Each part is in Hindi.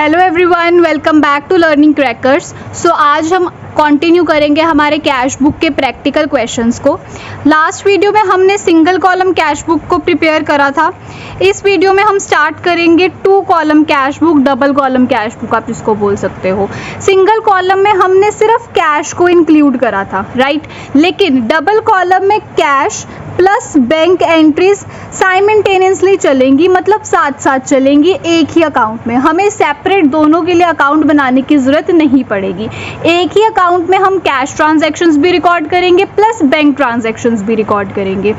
Hello everyone, welcome back to learning crackers. So आज हम कंटिन्यू करेंगे हमारे कैश बुक के प्रैक्टिकल क्वेश्चंस को। लास्ट वीडियो में हमने सिंगल कॉलम कैश बुक को प्रिपेयर करा था। इस वीडियो में हम स्टार्ट करेंगे 2 column cash book, double column cash book आप इसको बोल सकते हो। सिंगल कॉलम में हमने सिर्फ कैश को इंक्लूड करा था, राइट, लेकिन डबल कॉलम में cash plus bank entries simultaneously चलेंगी, मतलब साथ साथ चलेंगी एक ही अकाउंट में। हमें सेपरेट दोनों के लिए अकाउंट बनाने की ज़रूरत नहीं पड़ेगी। एक ही अकाउंट में हम कैश ट्रांजैक्शंस भी रिकॉर्ड करेंगे प्लस बैंक ट्रांजैक्शंस भी रिकॉर्ड करेंगे।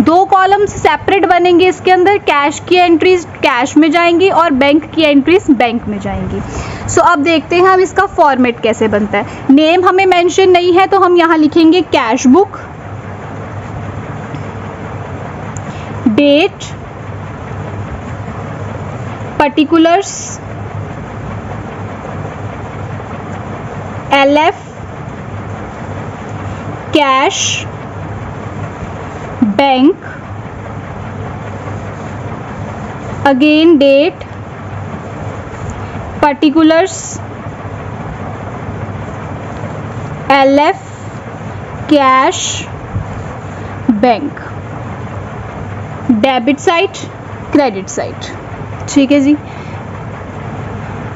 2 कॉलम्स सेपरेट बनेंगे, इसके अंदर कैश की एंट्रीज कैश में जाएंगी और बैंक की एंट्रीज बैंक में जाएंगी। सो अब देखते हैं हम इसका फॉर्मेट कैसे बनता है। नेम हमें मेंशन नहीं है तो हम यहाँ लिखेंगे cash book, date, particulars, LF, cash, bank, again date, particulars, LF, cash, bank, debit side, credit side. ठीक है जी।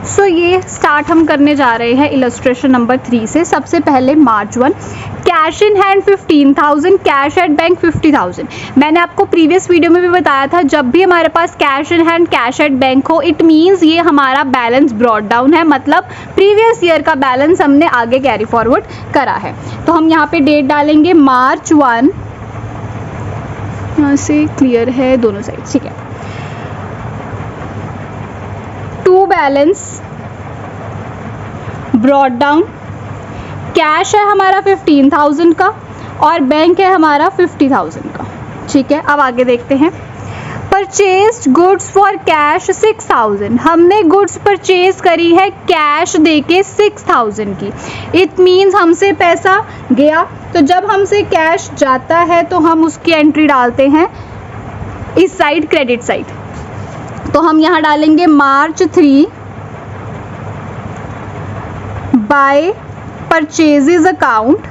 सो ये स्टार्ट हम करने जा रहे हैं इलस्ट्रेशन नंबर 3 से। सबसे पहले मार्च 1, cash in hand 15,000, cash at bank 50,000। मैंने आपको प्रीवियस वीडियो में भी बताया था, जब भी हमारे पास cash in hand cash at bank हो, इट मीन्स ये हमारा बैलेंस ब्रॉट डाउन है, मतलब प्रीवियस ईयर का बैलेंस हमने आगे कैरी फॉरवर्ड करा है। तो हम यहाँ पे डेट डालेंगे मार्च 1, यहाँ से क्लियर है दोनों साइड, ठीक है। To balance brought down, cash है हमारा 15,000 का और बैंक है हमारा 50,000 का, ठीक है। अब आगे देखते हैं। परचेज गुड्स फॉर कैश 6,000, हमने गुड्स परचेज करी है कैश देके 6,000 की। इट मीन्स हमसे पैसा गया, तो जब हमसे कैश जाता है तो हम उसकी एंट्री डालते हैं इस साइड, क्रेडिट साइड। तो हम यहाँ डालेंगे मार्च 3 बाय परचेजेस अकाउंट।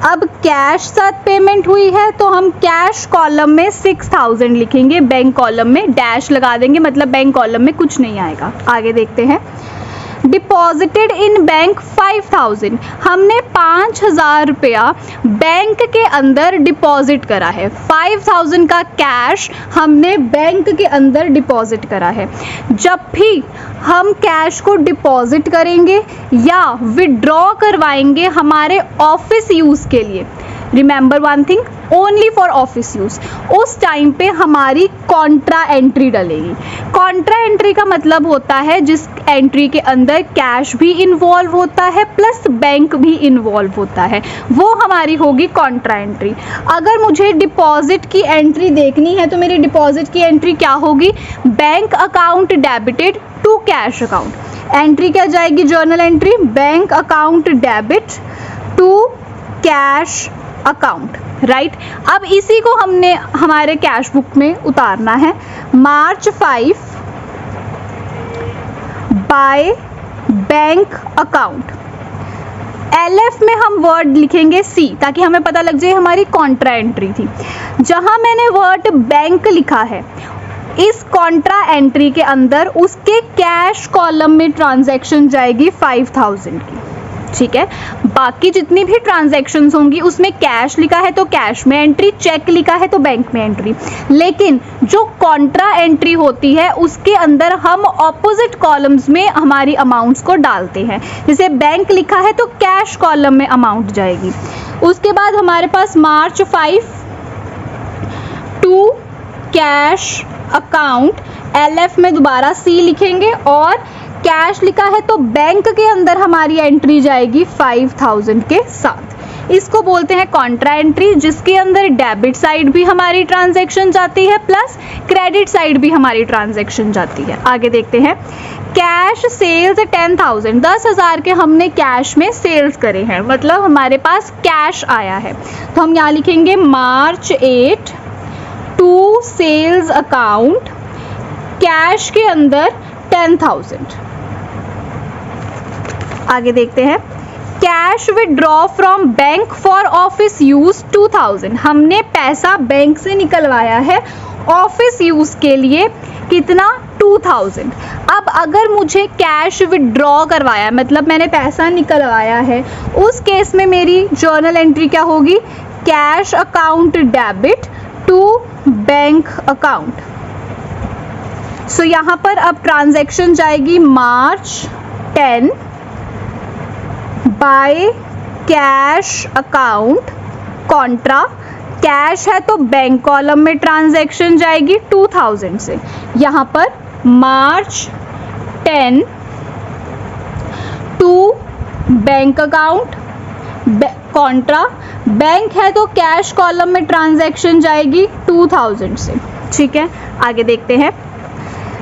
अब कैश साथ पेमेंट हुई है तो हम कैश कॉलम में 6,000 लिखेंगे, बैंक कॉलम में डैश लगा देंगे, मतलब बैंक कॉलम में कुछ नहीं आएगा। आगे देखते हैं। डिपॉजिटेड इन बैंक 5,000, हमने 5,000 रुपया बैंक के अंदर डिपॉजिट करा है। 5,000 का कैश हमने बैंक के अंदर डिपॉजिट करा है। जब भी हम कैश को डिपॉजिट करेंगे या विड्रॉ करवाएंगे हमारे ऑफिस यूज़ के लिए, remember one thing, only for office use, उस टाइम पे हमारी कॉन्ट्रा एंट्री डलेगी। कॉन्ट्रा एंट्री का मतलब होता है जिस एंट्री के अंदर कैश भी इन्वॉल्व होता है प्लस बैंक भी इन्वॉल्व होता है, वो हमारी होगी कॉन्ट्रा एंट्री। अगर मुझे डिपॉजिट की एंट्री देखनी है तो मेरी डिपॉजिट की एंट्री क्या होगी? Bank account debited to cash account. Entry क्या जाएगी? Journal entry, bank account debit to cash account, right. अब इसी को हमने हमारे कैश बुक में उतारना है। मार्च 5 बाय बैंक अकाउंट। LF में हम वर्ड लिखेंगे C, ताकि हमें पता लग जाए हमारी कॉन्ट्रा एंट्री थी। जहां मैंने वर्ड बैंक लिखा है, इस कॉन्ट्रा एंट्री के अंदर उसके कैश कॉलम में ट्रांजैक्शन जाएगी 5,000 की, ठीक है। बाकी जितनी भी ट्रांजैक्शंस होंगी उसमें कैश लिखा है तो कैश में एंट्री, चेक लिखा है तो बैंक में एंट्री। लेकिन जो कॉन्ट्रा एंट्री होती है उसके अंदर हम ऑपोजिट कॉलम्स में हमारी अमाउंट्स को डालते हैं। जैसे बैंक लिखा है तो कैश कॉलम में अमाउंट जाएगी। उसके बाद हमारे पास मार्च 5 टू कैश अकाउंट, LF में दोबारा C लिखेंगे और कैश लिखा है तो बैंक के अंदर हमारी एंट्री जाएगी 5,000 के साथ। इसको बोलते हैं कॉन्ट्रा एंट्री, जिसके अंदर डेबिट साइड भी हमारी ट्रांजैक्शन जाती है प्लस क्रेडिट साइड भी हमारी ट्रांजैक्शन जाती है। आगे देखते हैं। कैश सेल्स 10,000, 10,000 के हमने कैश में सेल्स करे हैं, मतलब हमारे पास कैश आया है। तो हम यहाँ लिखेंगे मार्च 8 टू सेल्स अकाउंट, कैश के अंदर 10,000, आगे देखते हैं, cash withdraw from bank for office use 2000, हमने पैसा बैंक से निकलवाया है ऑफिस यूज के लिए, कितना 2000। अब अगर मुझे कैश विड्रॉ करवाया मतलब मैंने पैसा निकलवाया है, उस केस में मेरी जर्नल एंट्री क्या होगी, cash account debit to bank account. So यहाँ पर अब ट्रांजैक्शन जाएगी March 10 by cash account contra, cash है तो बैंक कॉलम में ट्रांजैक्शन जाएगी 2000 से, यहाँ पर March 10 to bank account contra, bank है तो कैश कॉलम में ट्रांजैक्शन जाएगी 2000 से। ठीक है, आगे देखते हैं,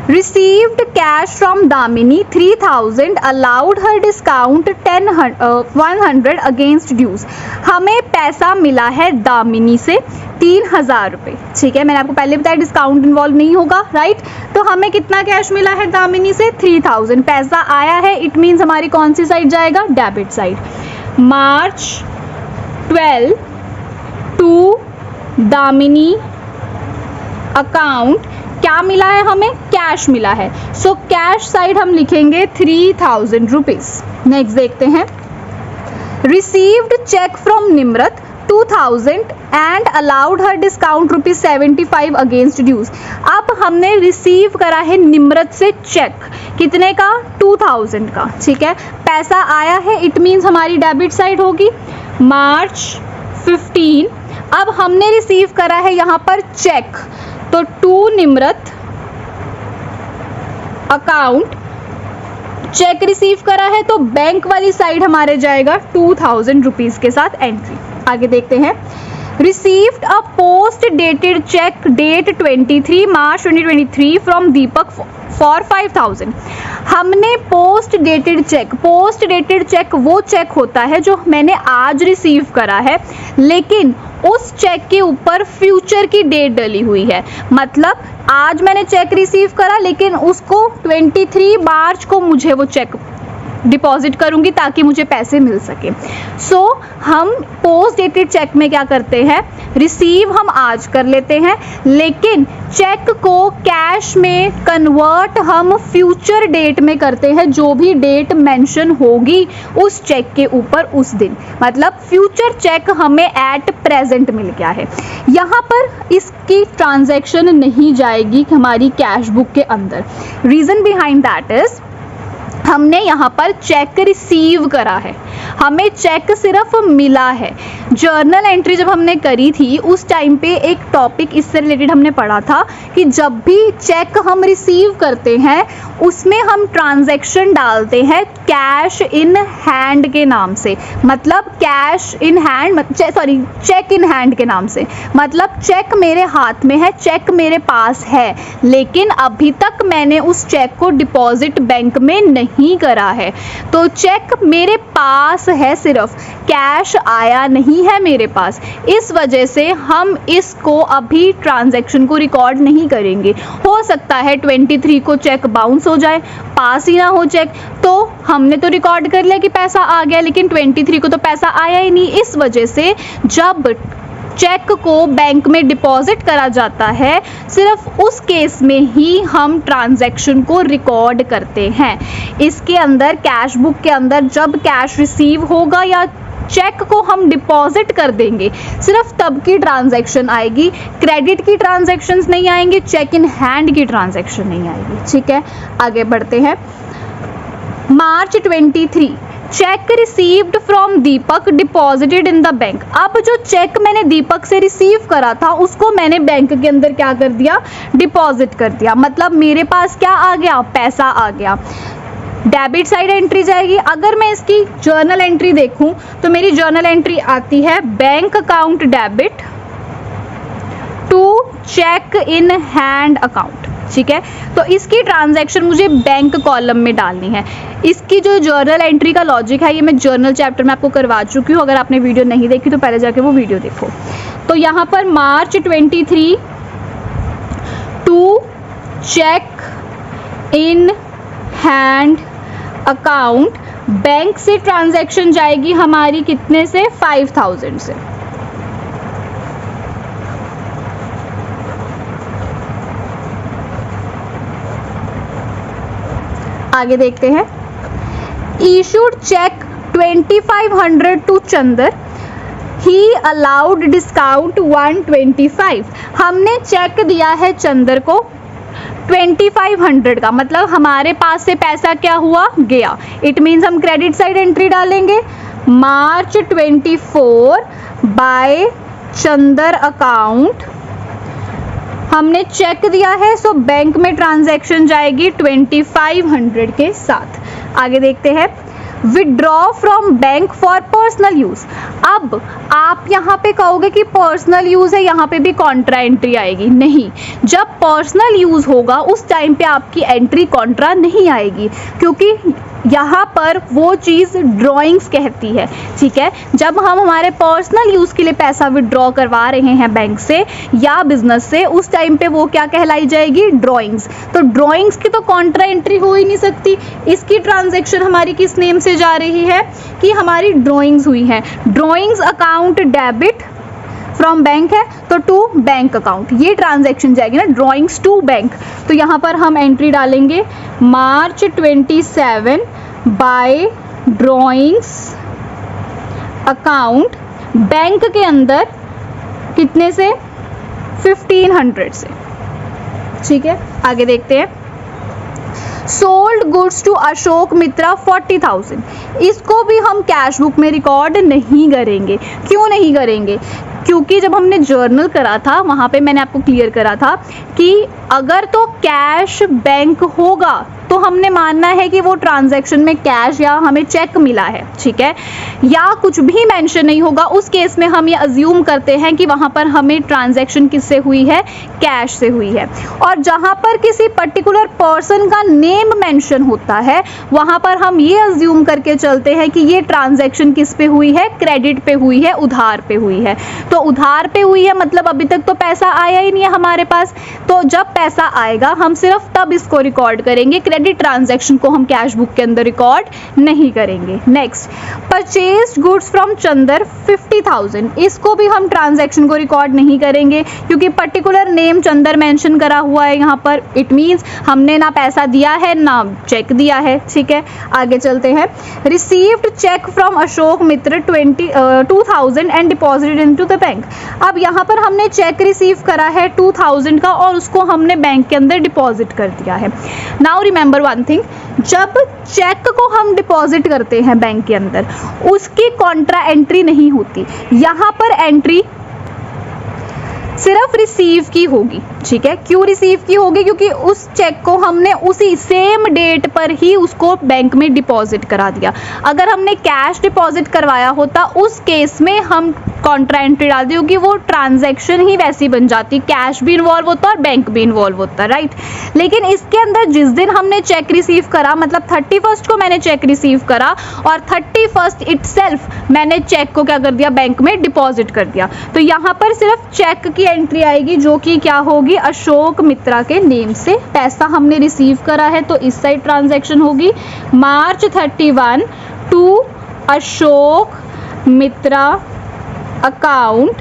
received cash from Damini 3000 allowed her discount 100 against dues, हमें पैसा मिला है दामिनी से 3000 रुपये। ठीक है, मैंने आपको पहले बताया डिस्काउंट इन्वॉल्व नहीं होगा, राइट। तो हमें कितना कैश मिला है दामिनी से 3000, पैसा आया है, इट मीन्स हमारी कौन सी साइड जाएगा, debit side. March 12 to Damini account क्या मिला है, हमें कैश मिला है, सो कैश साइड हम लिखेंगे 3000 रुपीज। नेक्स्ट देखते हैं, received cheque from Nimrat 2000 and allowed her discount ₹75 against dues. अब हमने रिसीव करा है निम्रत से चेक, कितने का, 2000 का। ठीक है, पैसा आया है, इट मीन्स हमारी डेबिट साइड होगी। मार्च 15 अब हमने रिसीव करा है यहाँ पर चेक, तो to Nimrat account, cheque receive करा है तो बैंक वाली साइड हमारे जाएगा 2000 रुपीज के साथ एंट्री। आगे देखते हैं, received a post dated cheque date 23 March 2023 from Deepak for 5000। हमने पोस्ट डेटेड चेक वो चेक होता है जो मैंने आज रिसीव करा है, लेकिन उस चेक के ऊपर फ्यूचर की डेट डली हुई है। मतलब आज मैंने चेक रिसीव करा, लेकिन उसको 23 मार्च को मुझे वो चेक डिपॉजिट करूंगी ताकि मुझे पैसे मिल सके। सो हम पोस्ट डेटेड चेक में क्या करते हैं, रिसीव हम आज कर लेते हैं, लेकिन चेक को कैश में कन्वर्ट हम फ्यूचर डेट में करते हैं, जो भी डेट मेंशन होगी उस चेक के ऊपर उस दिन। मतलब फ्यूचर चेक हमें एट प्रेजेंट मिल गया है। यहाँ पर इसकी ट्रांजैक्शन नहीं जाएगी हमारी कैश बुक के अंदर। रीजन बिहाइंड दैट इज, हमने यहाँ पर चेक रिसीव करा है, हमें चेक सिर्फ मिला है। जर्नल एंट्री जब हमने करी थी उस टाइम पे एक टॉपिक इससे रिलेटेड हमने पढ़ा था कि जब भी चेक हम रिसीव करते हैं उसमें हम ट्रांजैक्शन डालते हैं कैश इन हैंड के नाम से। मतलब cash in hand, cheque in hand के नाम से, मतलब चेक मेरे हाथ में है, चेक मेरे पास है, लेकिन अभी तक मैंने उस चेक को डिपॉजिट बैंक में नहीं करा है। तो चेक मेरे पास है, सिर्फ कैश आया नहीं है मेरे पास। इस वजह से हम इसको अभी ट्रांजैक्शन को रिकॉर्ड नहीं करेंगे। हो सकता है 23 को चेक बाउंस हो जाए, पास ही ना हो चेक, तो हमने तो रिकॉर्ड कर लिया कि पैसा आ गया, लेकिन 23 को तो पैसा आया ही नहीं। इस वजह से जब चेक को बैंक में डिपॉजिट करा जाता है, सिर्फ उस केस में ही हम ट्रांजैक्शन को रिकॉर्ड करते हैं। इसके अंदर कैश बुक के अंदर जब कैश रिसीव होगा या चेक को हम डिपॉजिट कर देंगे, सिर्फ तब की ट्रांजैक्शन आएगी। क्रेडिट की ट्रांजैक्शंस नहीं आएंगी, चेक इन हैंड की ट्रांजैक्शन नहीं आएगी। ठीक है, आगे बढ़ते हैं। मार्च 23 check received from Deepak deposited in the bank. अब जो चेक मैंने दीपक से रिसीव करा था उसको मैंने बैंक के अंदर क्या कर दिया, डिपॉजिट कर दिया। मतलब मेरे पास क्या आ गया, पैसा आ गया। डेबिट साइड एंट्री जाएगी। अगर मैं इसकी जर्नल एंट्री देखूं तो मेरी जर्नल एंट्री आती है bank account debit to cheque in hand account. ठीक है, तो इसकी ट्रांजैक्शन मुझे बैंक कॉलम में डालनी है। इसकी जो जर्नल एंट्री का लॉजिक है ये मैं जर्नल चैप्टर में आपको करवा चुकी हूँ। अगर आपने वीडियो नहीं देखी तो पहले जाके वो वीडियो देखो। तो यहाँ पर March 23 to cheque in hand account bank से ट्रांजैक्शन जाएगी हमारी कितने से, 5000 से। आगे देखते हैं, issued cheque 2500 to Chandar, he allowed discount 125। हमने चेक दिया है चंदर को 2500 का, मतलब हमारे पास से पैसा क्या हुआ, गया। इट मीन्स हम क्रेडिट साइड एंट्री डालेंगे, मार्च 24 बाय चंदर अकाउंट। हमने चेक दिया है, सो बैंक में ट्रांजैक्शन जाएगी 2500 के साथ। आगे देखते हैं, withdraw from bank for personal use. अब आप यहाँ पे कहोगे कि पर्सनल यूज है, यहाँ पे भी कॉन्ट्रा एंट्री आएगी। नहीं, जब पर्सनल यूज होगा उस टाइम पे आपकी एंट्री कॉन्ट्रा नहीं आएगी, क्योंकि यहाँ पर वो चीज़ ड्राइंग्स कहती है। ठीक है, जब हम हमारे पर्सनल यूज़ के लिए पैसा विड्रॉ करवा रहे हैं बैंक से या बिजनेस से, उस टाइम पे वो क्या कहलाई जाएगी, ड्राइंग्स। तो ड्राइंग्स की तो कॉन्ट्रा एंट्री हो ही नहीं सकती। इसकी ट्रांजैक्शन हमारी किस नेम से जा रही है कि हमारी ड्राइंग्स हुई है। Drawings account debit from bank है तो टू बैंक अकाउंट, ये ट्रांजैक्शन जाएगी ना, ड्राइंग्स टू बैंक। तो यहाँ पर हम एंट्री डालेंगे मार्च 27 बाय ड्राइंग्स अकाउंट, बैंक के अंदर कितने से, 1500 से। ठीक है, आगे देखते हैं, सोल्ड गुड्स टू अशोक मित्रा 40,000। इसको भी हम कैश बुक में रिकॉर्ड नहीं करेंगे। क्यों नहीं करेंगे, क्योंकि जब हमने जर्नल करा था वहाँ पे मैंने आपको क्लियर करा था कि अगर तो कैश बैंक होगा तो हमने मानना है कि वो ट्रांजैक्शन में कैश या हमें चेक मिला है। ठीक है, या कुछ भी मेंशन नहीं होगा, उस केस में हम ये अज्यूम करते हैं कि वहाँ पर हमें ट्रांजैक्शन किससे हुई है, कैश से हुई है। और जहाँ पर किसी पर्टिकुलर पर्सन का नेम मेंशन होता है वहाँ पर हम ये अज्यूम करके चलते हैं कि ये ट्रांजैक्शन किस पे हुई है, क्रेडिट पे हुई है, उधार पे हुई है। तो उधार पे हुई है मतलब अभी तक तो पैसा आया ही नहीं है हमारे पास, तो जब पैसा आएगा हम सिर्फ तब इसको रिकॉर्ड करेंगे, क्रेडिट ट्रांजैक्शन को हम कैश बुक के अंदर रिकॉर्ड नहीं करेंगे। Next, purchased goods from Chandar 50,000, इसको भी हम ट्रांजैक्शन को रिकॉर्ड नहीं करेंगे क्योंकि पर्टिकुलर नेम चंदर मेंशन करा हुआ है यहाँ पर। इट मीन्स हमने ना पैसा दिया है ना चेक दिया है। ठीक है, आगे चलते हैं, received cheque from Ashok Mitra 2000 and deposited into the bank. अब यहाँ पर हमने चेक रिसीव करा है 2000 का और उसको हमने बैंक के अंदर डिपॉजिट कर दिया है। नाउ रिमेंबर वन थिंग, जब चेक को हम डिपॉजिट करते हैं बैंक के अंदर उसकी कॉन्ट्रा एंट्री नहीं होती, यहाँ पर एंट्री सिर्फ रिसीव की होगी। ठीक है, क्यों रिसीव की होगी, क्योंकि उस चेक को हमने उसी सेम डेट पर ही उसको बैंक में डिपॉजिट करा दिया। अगर हमने कैश डिपॉजिट करवाया होता उस केस में हम कॉन्ट्रा एंट्री डाल दी, क्योंकि वो ट्रांजैक्शन ही वैसी बन जाती, कैश भी इन्वॉल्व होता और बैंक भी इन्वॉल्व होता, राइट। लेकिन इसके अंदर जिस दिन हमने चेक रिसीव करा, मतलब 31 को मैंने चेक रिसीव करा और 31 इटसेल्फ मैंने चेक को क्या कर दिया, बैंक में डिपॉजिट कर दिया। तो यहाँ पर सिर्फ चेक की एंट्री आएगी जो कि क्या होगी, अशोक मित्रा के नेम से। पैसा हमने रिसीव करा है तो इस साइड ट्रांजैक्शन होगी मार्च 31 टू अशोक मित्रा अकाउंट,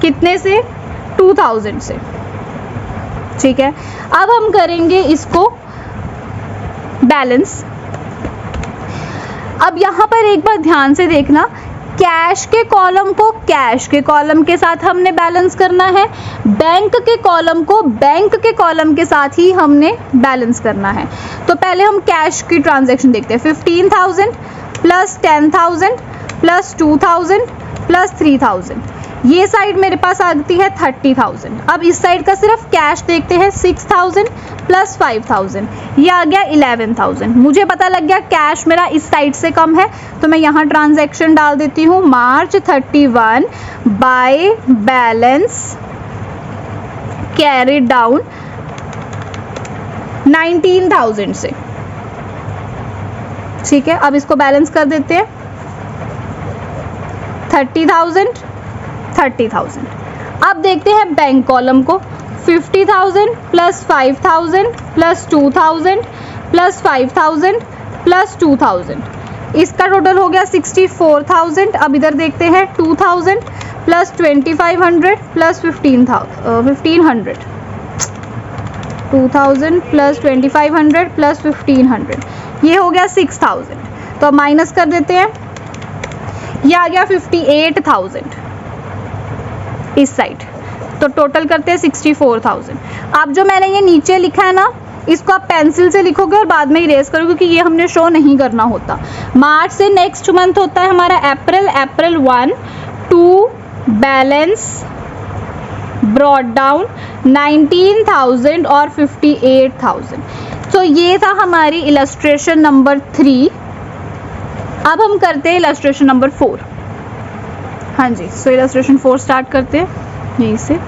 कितने से, 2000 से। ठीक है, अब हम करेंगे इसको बैलेंस। अब यहां पर एक बार ध्यान से देखना, कैश के कॉलम को कैश के कॉलम के साथ हमने बैलेंस करना है, बैंक के कॉलम को बैंक के कॉलम के साथ ही हमने बैलेंस करना है। तो पहले हम कैश की ट्रांजैक्शन देखते हैं, 15,000 प्लस 10,000 प्लस 2,000 प्लस 3,000, ये साइड मेरे पास आती है 30,000। अब इस साइड का सिर्फ कैश देखते हैं, 6,000 प्लस 5,000, ये आ गया 11,000। मुझे पता लग गया कैश मेरा इस साइड से कम है तो मैं यहाँ ट्रांजैक्शन डाल देती हूँ मार्च 31 बाय बैलेंस कैरी डाउन 19,000 से। ठीक है, अब इसको बैलेंस कर देते हैं, 30,000 30,000। अब देखते हैं बैंक कॉलम को, 50,000 प्लस 5,000 प्लस 2,000 प्लस 5,000 प्लस 2,000, इसका टोटल हो गया 64,000। अब इधर देखते हैं 2,000 प्लस 2,500 प्लस 1,500, 2,000 प्लस 2,500 प्लस 1,500, ये हो गया 6,000। तो अब माइनस कर देते हैं, ये आ गया 58,000 इस साइड। तो टोटल करते हैं 64,000। अब जो मैंने ये नीचे लिखा है ना, इसको आप पेंसिल से लिखोगे और बाद में इरेज करोगे, क्योंकि ये हमने शो नहीं करना होता। मार्च से नेक्स्ट मंथ होता है हमारा अप्रैल, अप्रैल 1 टू बैलेंस ब्रॉट डाउन 19,000 और 58,000। तो ये था हमारी इलस्ट्रेशन नंबर 3। अब हम करते हैं इलस्ट्रेशन नंबर 4। हाँ जी, सो इलस्ट्रेशन 4 स्टार्ट करते हैं यहीं से।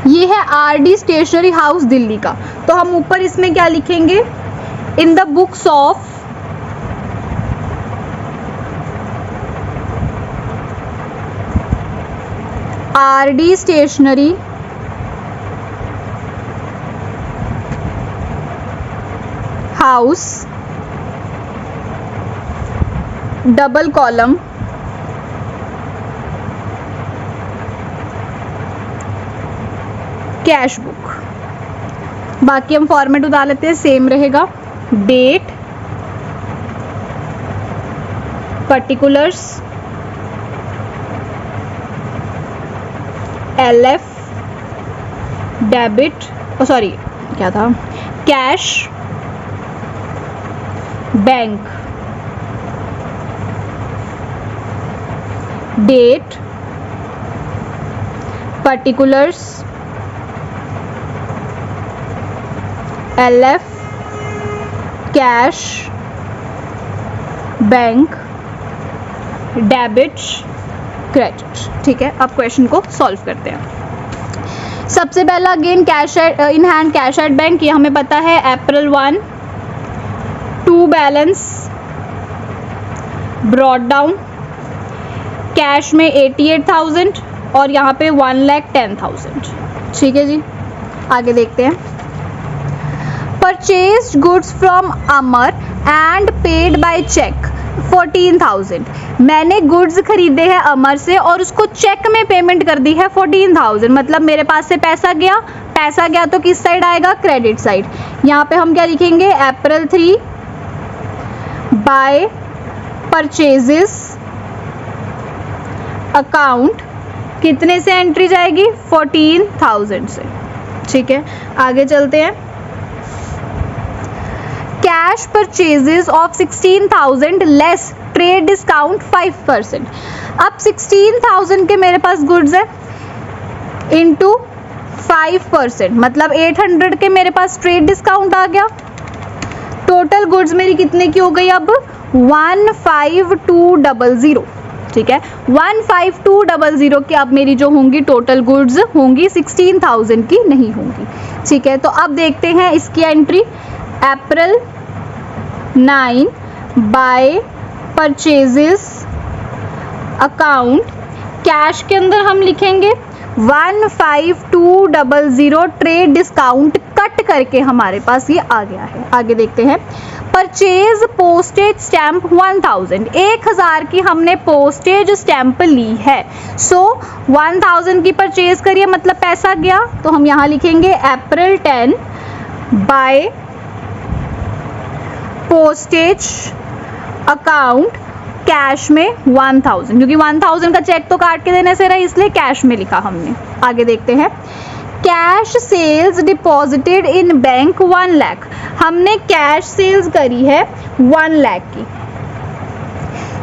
ये है आरडी स्टेशनरी हाउस दिल्ली का। तो हम ऊपर इसमें क्या लिखेंगे, in the books of RD stationery house double column cash book. बाकी हम फॉर्मेट उतार लेते हैं, सेम रहेगा। Date, particulars, LF, debit, sorry क्या था, cash, bank, date, particulars, LF, cash, bank, debit, credit. ठीक है, अब क्वेश्चन को सॉल्व करते हैं। सबसे पहला again cash in hand cash at bank, ये हमें पता है April 1 to balance brought down, cash में 88,000 और यहाँ पे 1,10,000। ठीक है जी, आगे देखते हैं। Purchased goods from Amar and paid by cheque 14,000। मैंने गुड्स खरीदे हैं अमर से और उसको चेक में पेमेंट कर दी है 14,000। मतलब मेरे पास से पैसा गया तो किस साइड आएगा, क्रेडिट साइड। यहाँ पे हम क्या लिखेंगे, अप्रैल 3 बाय परचेजेस अकाउंट कितने से एंट्री जाएगी, 14,000 से। ठीक है, आगे चलते हैं। Cash purchases of 16,000 less trade discount 5%। अब 16,000 के मेरे पास गुड्स है इंटू 5%, मतलब 800 के मेरे पास ट्रेड डिस्काउंट आ गया। टोटल गुड्स मेरी कितने की हो गई, अब 15200। ठीक है, 15200 की अब मेरी जो होंगी टोटल गुड्स होंगी 16,000 की नहीं होंगी। ठीक है, तो अब देखते हैं इसकी entry. April 9 by purchases account, cash के अंदर हम लिखेंगे 15200, ट्रेड डिस्काउंट कट करके हमारे पास ये आ गया है। आगे देखते हैं। परचेज पोस्टेज स्टैंप 1000 की हमने पोस्टेज स्टैंप ली है। सो 1000 की परचेज करिए, मतलब पैसा गया, तो हम यहाँ लिखेंगे अप्रैल 10 बाय पोस्टेज अकाउंट, कैश में 1000, क्योंकि 1000 का चेक तो काट के देने से रहा, इसलिए कैश में लिखा हमने। आगे देखते हैं। Cash sales deposited in bank 1 lakh, हमने कैश सेल्स करी है 1 लाख की।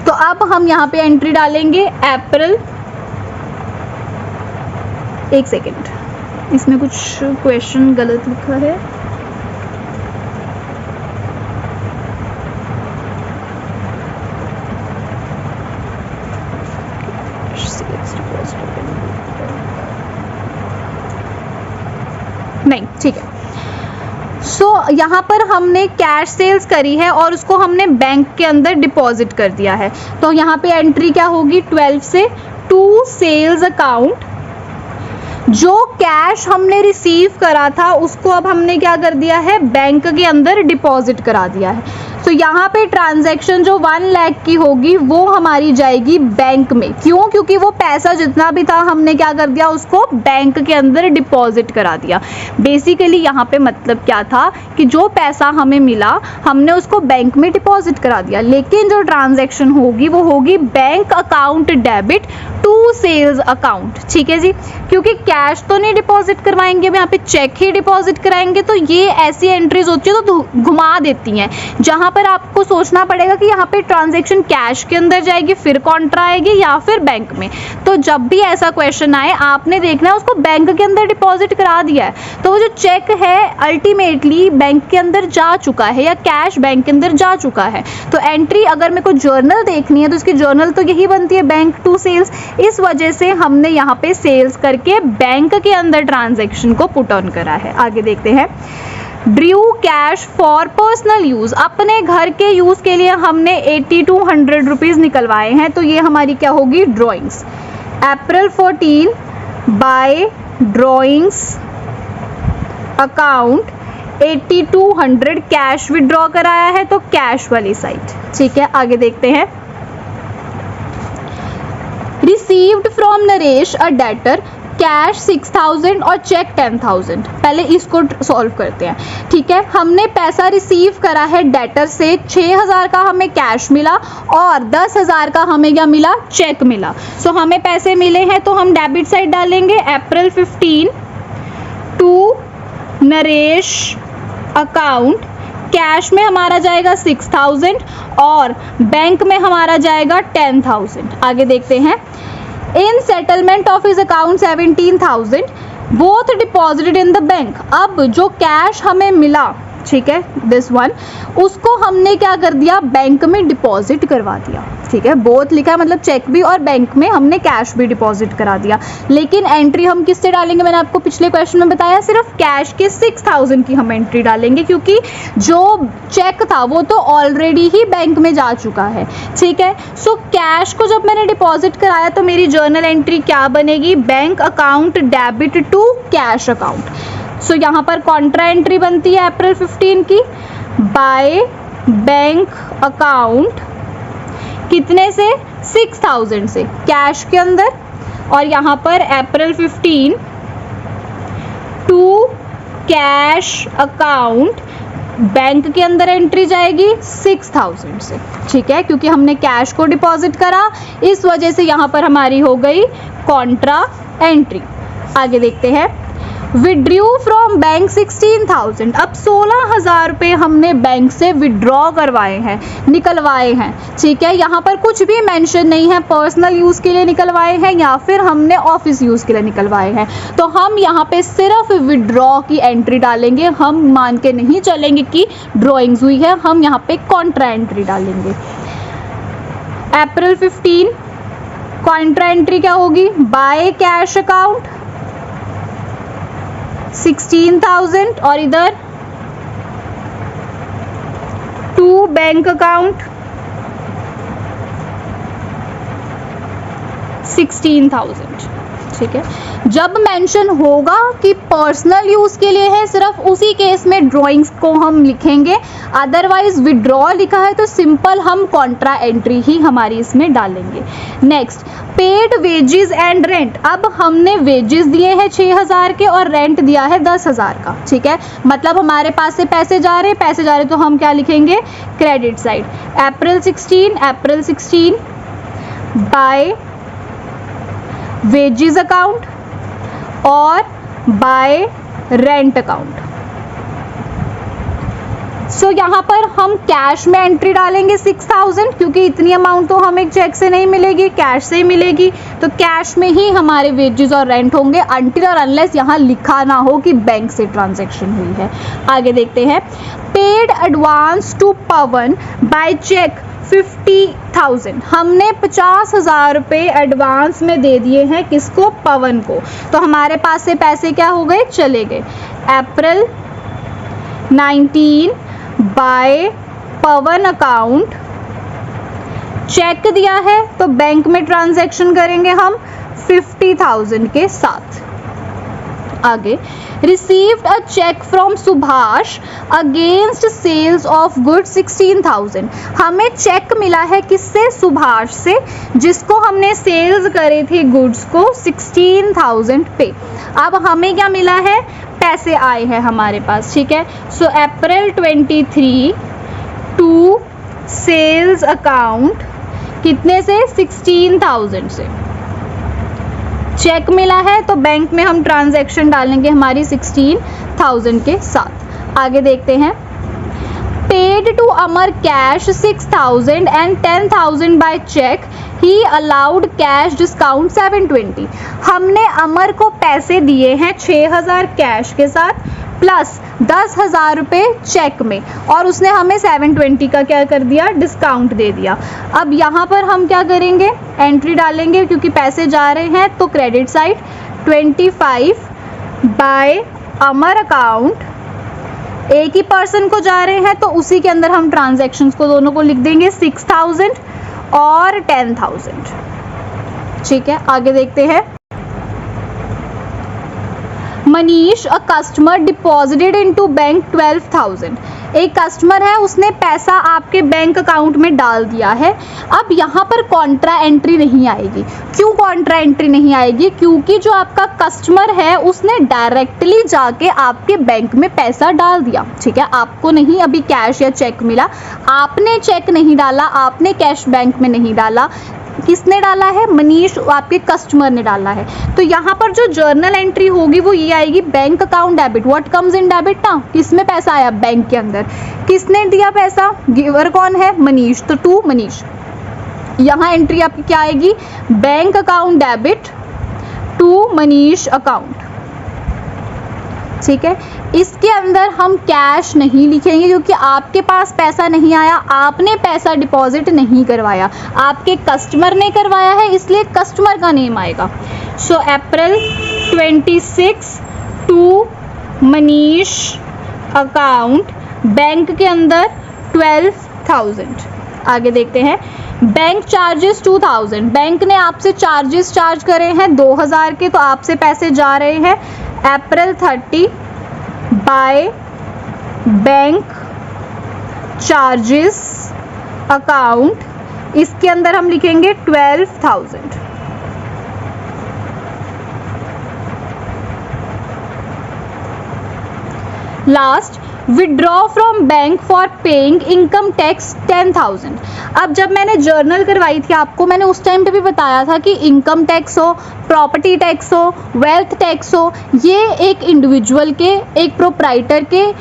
तो अब हम यहाँ पे एंट्री डालेंगे अप्रैल, एक सेकेंड, इसमें कुछ क्वेश्चन गलत लिखा है। नहीं, ठीक है। सो यहाँ पर हमने कैश सेल्स करी है और उसको हमने बैंक के अंदर डिपॉजिट कर दिया है। तो यहाँ पे एंट्री क्या होगी, 12 से टू सेल्स अकाउंट जो कैश हमने रिसीव करा था उसको अब हमने क्या कर दिया है, बैंक के अंदर डिपॉजिट करा दिया है। तो यहाँ पे ट्रांजैक्शन जो 1 लाख की होगी वो हमारी जाएगी बैंक में। क्यों? क्योंकि वो पैसा जितना भी था हमने क्या कर दिया, उसको बैंक के अंदर डिपॉजिट करा दिया। बेसिकली यहाँ पे मतलब क्या था कि जो पैसा हमें मिला हमने उसको बैंक में डिपॉजिट करा दिया, लेकिन जो ट्रांजैक्शन होगी वो होगी bank account debit to sales account. ठीक है जी, क्योंकि कैश तो नहीं डिपॉजिट करवाएंगे, अब यहाँ पे चेक ही डिपॉजिट कराएंगे, तो ये ऐसी एंट्रीज होती है तो घुमा देती हैं, जहां पर आपको सोचना पड़ेगा कि यहाँ पे ट्रांजैक्शन कैश के अंदर जाएगी फिर कॉन्ट्रा आएगी या फिर बैंक में। तो जब भी ऐसा क्वेश्चन आए आपने देखना है उसको बैंक के अंदर डिपॉजिट करा दिया है, तो वो जो चेक है अल्टीमेटली बैंक के अंदर जा चुका है या कैश बैंक के अंदर जा चुका है। तो एंट्री अगर मेरे को जर्नल देखनी है तो इसकी जर्नल तो यही बनती है, बैंक टू सेल्स। इस वजह से हमने यहाँ पे सेल्स करके बैंक के अंदर ट्रांजैक्शन को पुट ऑन करा है। आगे देखते हैं, Drew cash for personal use, अपने घर के यूज के लिए हमने 80 to 100 रुपीज निकलवाए हैं, तो ये हमारी क्या होगी, drawings. April 14 by drawings account 80 to 100 cash withdraw कराया है, तो कैश वाली साइड। ठीक है, आगे देखते हैं, received from Naresh a debtor cash 6000 और चेक 10,000। पहले इसको सॉल्व करते हैं। ठीक है, हमने पैसा रिसीव करा है डेटर से, 6000 का हमें कैश मिला और 10,000 का हमें क्या मिला, चेक मिला। सो हमें पैसे मिले हैं तो हम डेबिट साइड डालेंगे, अप्रैल 15 टू नरेश अकाउंट, कैश में हमारा जाएगा 6000 और बैंक में हमारा जाएगा 10,000। आगे देखते हैं, in settlement of his account 17,000 both deposited in the bank. अब जो कैश हमें मिला, ठीक है, दिस वन, उसको हमने क्या कर दिया, बैंक में डिपॉजिट करवा दिया। ठीक है, बोथ लिखा है मतलब चेक भी और बैंक में हमने कैश भी डिपॉजिट करा दिया। लेकिन एंट्री हम किससे डालेंगे, मैंने आपको पिछले क्वेश्चन में बताया, सिर्फ कैश के 6000 की हम एंट्री डालेंगे, क्योंकि जो चेक था वो तो ऑलरेडी ही बैंक में जा चुका है। ठीक है, सो कैश को जब मैंने डिपॉजिट कराया तो मेरी जर्नल एंट्री क्या बनेगी, bank account debit to cash account. So यहाँ पर कॉन्ट्रा एंट्री बनती है अप्रैल 15 की, बाय बैंक अकाउंट कितने से, 6000 से कैश के अंदर, और यहाँ पर अप्रैल 15 टू कैश अकाउंट बैंक के अंदर एंट्री जाएगी 6000 से। ठीक है, क्योंकि हमने कैश को डिपॉजिट करा, इस वजह से यहाँ पर हमारी हो गई कॉन्ट्रा एंट्री। आगे देखते हैं, विड्रू फ्रॉम बैंक 16,000। अब 16,000 रुपये हमने बैंक से विड्रॉ करवाए हैं, निकलवाए हैं। ठीक है, यहाँ पर कुछ भी मेंशन नहीं है पर्सनल यूज़ के लिए निकलवाए हैं या फिर हमने ऑफिस यूज़ के लिए निकलवाए हैं, तो हम यहाँ पे सिर्फ विड्रॉ की एंट्री डालेंगे। हम मान के नहीं चलेंगे कि ड्रॉइंग्स हुई है, हम यहाँ पे कॉन्ट्रा एंट्री डालेंगे। अप्रैल 15 कॉन्ट्रा एंट्री क्या होगी, बाय कैश अकाउंट 16,000 और इधर टू बैंक अकाउंट 16,000। ठीक है, जब मेंशन होगा कि पर्सनल यूज के लिए है, सिर्फ उसी केस में ड्राइंग्स को हम लिखेंगे। अदरवाइज विड्रॉ लिखा है तो सिंपल हम कॉन्ट्रा एंट्री ही हमारी इसमें डालेंगे। Next, paid wages and rent. अब हमने वेजेस दिए हैं 6000 के और रेंट दिया है 10,000 का। ठीक है, मतलब हमारे पास से पैसे जा रहे तो हम क्या लिखेंगे, क्रेडिट साइड। अप्रैल 16 बाय वेजेस अकाउंट और बाय रेंट अकाउंट। सो यहाँ पर हम कैश में एंट्री डालेंगे 6000, क्योंकि इतनी अमाउंट तो हमें चेक से नहीं मिलेगी, कैश से ही मिलेगी, तो कैश में ही हमारे वेजेस और रेंट होंगे अनटिल और अनलेस यहाँ लिखा ना हो कि बैंक से ट्रांजैक्शन हुई है। आगे देखते हैं, paid advance to Pawan by cheque 50,000। हमने 50,000 रुपये एडवांस में दे दिए हैं, किसको, पवन को, तो हमारे पास से पैसे क्या हो गए, चले गए। अप्रैल 19 बाय पवन अकाउंट, चेक दिया है तो बैंक में ट्रांजैक्शन करेंगे हम 50,000 के साथ। आगे, received a cheque from Subhash against sales of goods 16,000। हमें चेक मिला है किससे? सुभाष से, जिसको हमने सेल्स करे थे गुड्स को 16,000 पे। अब हमें क्या मिला है? पैसे आए हैं हमारे पास, ठीक है। सो अप्रैल 23 टू सेल्स अकाउंट कितने से? 16,000 से। चेक मिला है तो बैंक में हम ट्रांजैक्शन डालेंगे हमारी 16,000 के साथ। आगे देखते हैं, paid to Amar cash 6,000 and 10,000 by cheque, he allowed cash discount 720। हमने अमर को पैसे दिए हैं 6,000 कैश के साथ प्लस 10,000 रुपये चेक में, और उसने हमें 720 का क्या कर दिया? डिस्काउंट दे दिया। अब यहाँ पर हम क्या करेंगे? एंट्री डालेंगे, क्योंकि पैसे जा रहे हैं तो क्रेडिट साइड 25 बाय अमर अकाउंट, एक ही पर्सन को जा रहे हैं तो उसी के अंदर हम ट्रांजैक्शंस को दोनों को लिख देंगे 6,000 और 10,000, ठीक है। आगे देखते हैं, Manish a customer deposited into bank 12,000। एक कस्टमर है, उसने पैसा आपके बैंक अकाउंट में डाल दिया है। अब यहाँ पर कॉन्ट्रा एंट्री नहीं आएगी। क्यों कॉन्ट्रा एंट्री नहीं आएगी? क्योंकि जो आपका कस्टमर है उसने डायरेक्टली जाके आपके बैंक में पैसा डाल दिया, ठीक है। आपको नहीं अभी कैश या चेक मिला, आपने चेक नहीं डाला, आपने कैश बैंक में नहीं डाला, किसने डाला है? मनीष, आपके कस्टमर ने डाला है। तो यहाँ पर जो जर्नल एंट्री होगी वो ये आएगी, bank account debit, what comes in debit ना, किसमें पैसा आया? बैंक के अंदर। किसने दिया पैसा? गिवर कौन है? मनीष, तो टू मनीष। यहाँ एंट्री आपकी क्या आएगी? Bank account debit to Manish account, ठीक है। इसके अंदर हम कैश नहीं लिखेंगे क्योंकि आपके पास पैसा नहीं आया, आपने पैसा डिपॉजिट नहीं करवाया, आपके कस्टमर ने करवाया है, इसलिए कस्टमर का नेम आएगा। सो अप्रैल 26 टू मनीष अकाउंट, बैंक के अंदर 12,000। आगे देखते हैं, बैंक चार्जेस 2,000। बैंक ने आपसे चार्जेस चार्ज करे हैं 2,000 के, तो आपसे पैसे जा रहे हैं अप्रैल 30 बाय बैंक चार्जेस अकाउंट, इसके अंदर हम लिखेंगे 12,000। Last, withdraw from bank for paying income tax 10,000। अब जब मैंने जर्नल करवाई थी आपको, मैंने उस टाइम पे भी बताया था कि इनकम टैक्स हो, प्रॉपर्टी टैक्स हो, वेल्थ टैक्स हो, ये एक इंडिविजुअल के, एक प्रोप्राइटर के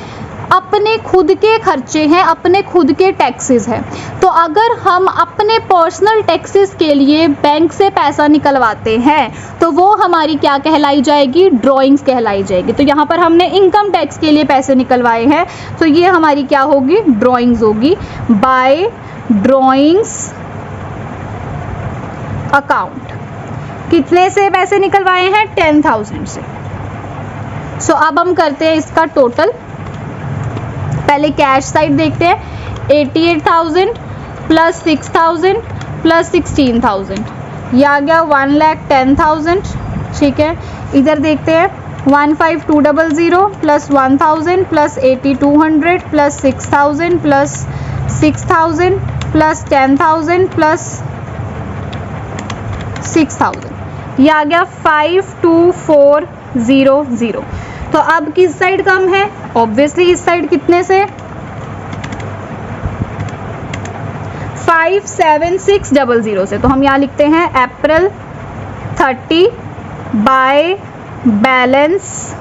अपने खुद के खर्चे हैं, अपने खुद के टैक्सेस हैं। तो अगर हम अपने पर्सनल टैक्सेस के लिए बैंक से पैसा निकलवाते हैं तो वो हमारी क्या कहलाई जाएगी? ड्राइंग्स कहलाई जाएगी। तो यहाँ पर हमने इनकम टैक्स के लिए पैसे निकलवाए हैं, तो ये हमारी क्या होगी? ड्राइंग्स होगी। बाय ड्राइंग्स अकाउंट, कितने से पैसे निकलवाए हैं? 10,000 से। सो अब हम करते हैं इसका टोटल। पहले कैश साइड देखते हैं, 88,000 प्लस 6,000 प्लस 16,000, ये आ गया 1,10,000, ठीक है। इधर देखते हैं 15,200 plus 1,000 plus 8,200 plus 6,000 plus 6,000 plus 10,000 plus 6,000, ये आ गया 52,400। तो अब किस साइड कम है? ऑब्वियसली इस साइड। कितने से? 57,600 से। तो हम यहाँ लिखते हैं अप्रैल 30 by balance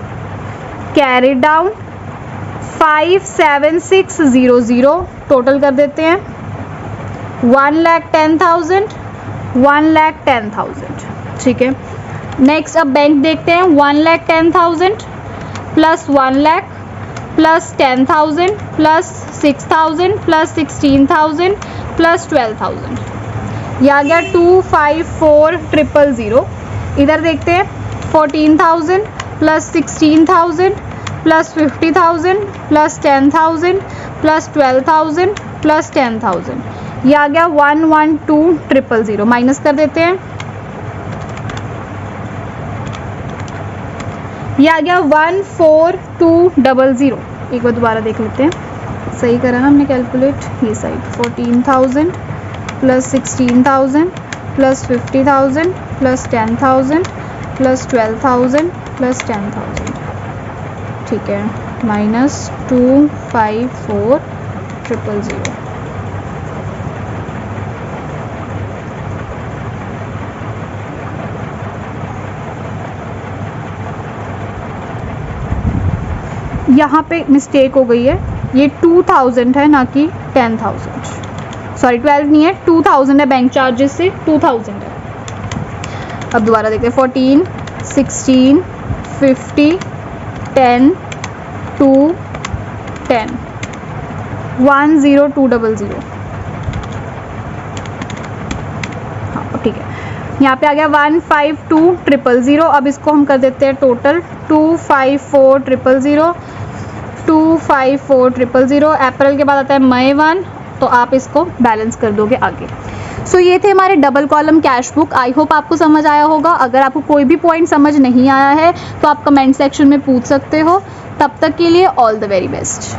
carry down 57,600, total कर देते हैं 1,10,000 1,10,000, ठीक है। नेक्स्ट अब बैंक देखते हैं, 1,10,000 plus 1,00,000 plus 10,000 plus 6,000 plus 16,000 plus 12,000, यह आ गया 254,000। इधर देखते हैं 14,000 plus 16,000 plus 50,000 plus 10,000 plus 12,000 plus 10,000, यह आ गया 112,000। माइनस कर देते हैं, ये आ गया 14200। एक बार दोबारा देख लेते हैं, सही करा ना हमने कैलकुलेट, ये side 14,000 plus 16,000 plus 50,000 plus 10,000 plus 12,000 plus 10,000, ठीक है, माइनस 254,000। यहाँ पे मिस्टेक हो गई है, ये 2000 है ना कि 10,000, सॉरी 12 नहीं है, 2000 है, बैंक चार्जेस से 2000 है। अब दोबारा देखते हैं, 14, 16, 50, 10, 2, 10, 10200। हाँ ठीक है, यहाँ पे आ गया 152,000। अब इसको हम कर देते हैं टोटल, 254,000, 254,000। अप्रैल के बाद आता है मई 1, तो आप इसको बैलेंस कर दोगे आगे। सो ये थे हमारे double column cash book. I hope आपको समझ आया होगा। अगर आपको कोई भी पॉइंट समझ नहीं आया है तो आप कमेंट सेक्शन में पूछ सकते हो। तब तक के लिए ऑल द वेरी बेस्ट।